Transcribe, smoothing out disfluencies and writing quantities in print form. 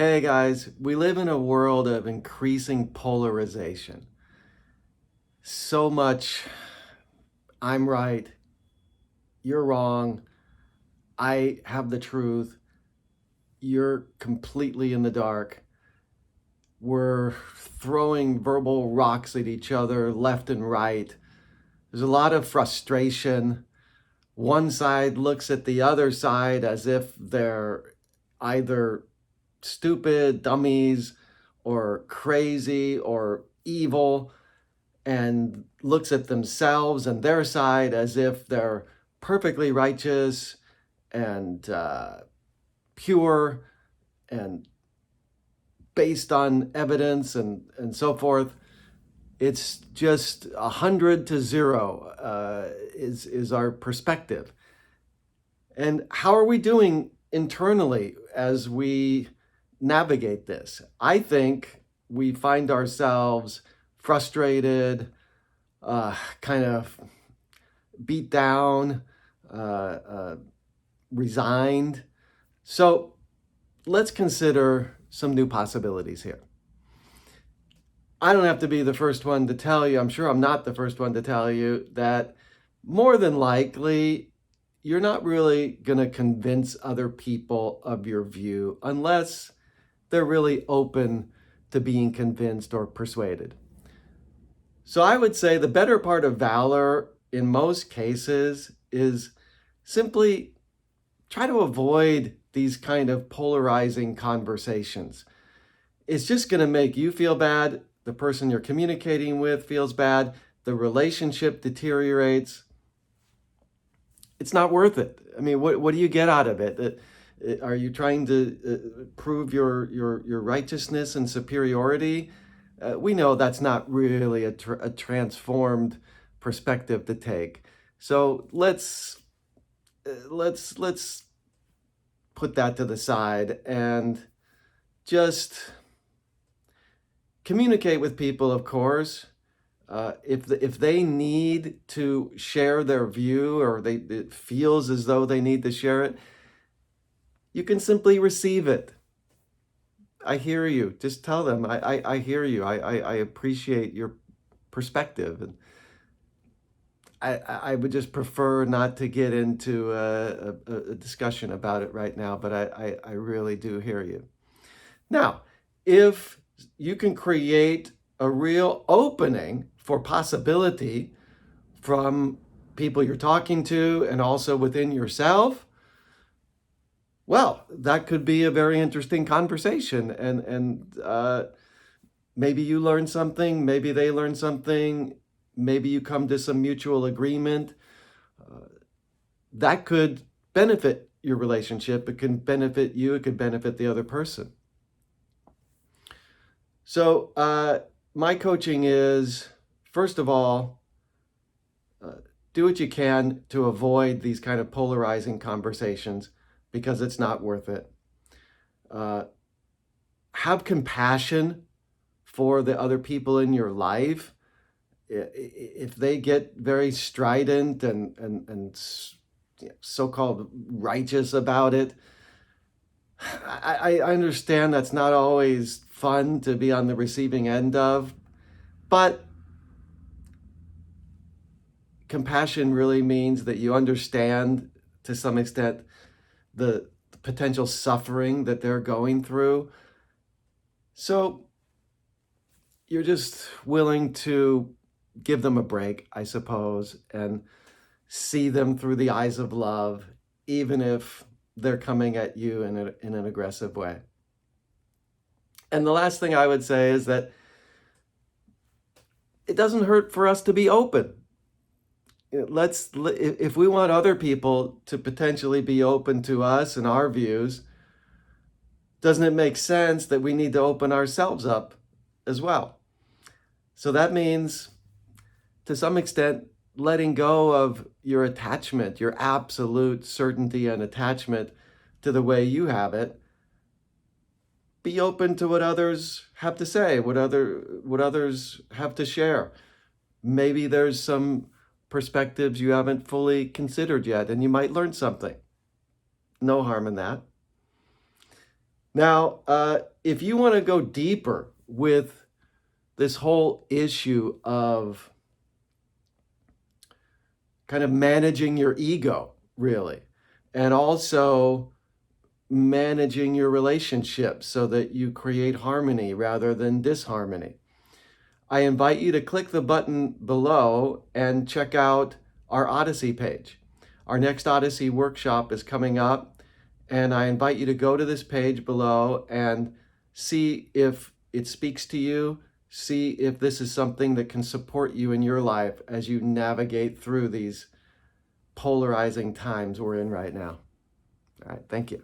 Hey guys, we live in a world of increasing polarization. So much, I'm right, you're wrong, I have the truth, you're completely in the dark. We're throwing verbal rocks at each other left and right. There's a lot of frustration. One side looks at the other side as if they're either stupid dummies or crazy or evil, and looks at themselves and their side as if they're perfectly righteous and pure and based on evidence and so forth. It's just 100 to 0 is our perspective. And how are we doing internally as we navigate this? I think we find ourselves frustrated, kind of beat down, resigned. So let's consider some new possibilities here. I don't have to be the first one to tell you, I'm sure I'm not the first one to tell you, that more than likely you're not really going to convince other people of your view unless they're really open to being convinced or persuaded. So I would say the better part of valor in most cases is simply try to avoid these kind of polarizing conversations. It's just going to make you feel bad. The person you're communicating with feels bad. The relationship deteriorates. It's not worth it. I mean, what do you get out of it? Are you trying to prove your righteousness and superiority? We know that's not really a transformed perspective to take. So let's put that to the side and just communicate with people, of course. If they need to share their view, or it feels as though they need to share it, you can simply receive it. I hear you. Just tell them, I hear you. I appreciate your perspective. And I would just prefer not to get into a discussion about it right now, but I really do hear you. Now, if you can create a real opening for possibility from people you're talking to and also within yourself, well, that could be a very interesting conversation. And maybe you learn something, maybe they learn something, maybe you come to some mutual agreement. That could benefit your relationship. It can benefit you. It could benefit the other person. So my coaching is, first of all, do what you can to avoid these kind of polarizing conversations because it's not worth it. Have compassion for the other people in your life. If they get very strident and so-called righteous about it, I understand that's not always fun to be on the receiving end of, but compassion really means that you understand to some extent the potential suffering that they're going through. So you're just willing to give them a break, I suppose, and see them through the eyes of love, even if they're coming at you in an aggressive way. And the last thing I would say is that it doesn't hurt for us to be open. If we want other people to potentially be open to us and our views, doesn't it make sense that we need to open ourselves up as well? So that means, to some extent, letting go of your attachment, your absolute certainty and attachment to the way you have it. Be open to what others have to say, what others have to share. Maybe there's some perspectives you haven't fully considered yet, and you might learn something. No harm in that. Now, if you want to go deeper with this whole issue of kind of managing your ego, really, and also managing your relationships so that you create harmony rather than disharmony, I invite you to click the button below and check out our Odyssey page. Our next Odyssey workshop is coming up, and I invite you to go to this page below and see if it speaks to you, see if this is something that can support you in your life as you navigate through these polarizing times we're in right now. All right, thank you.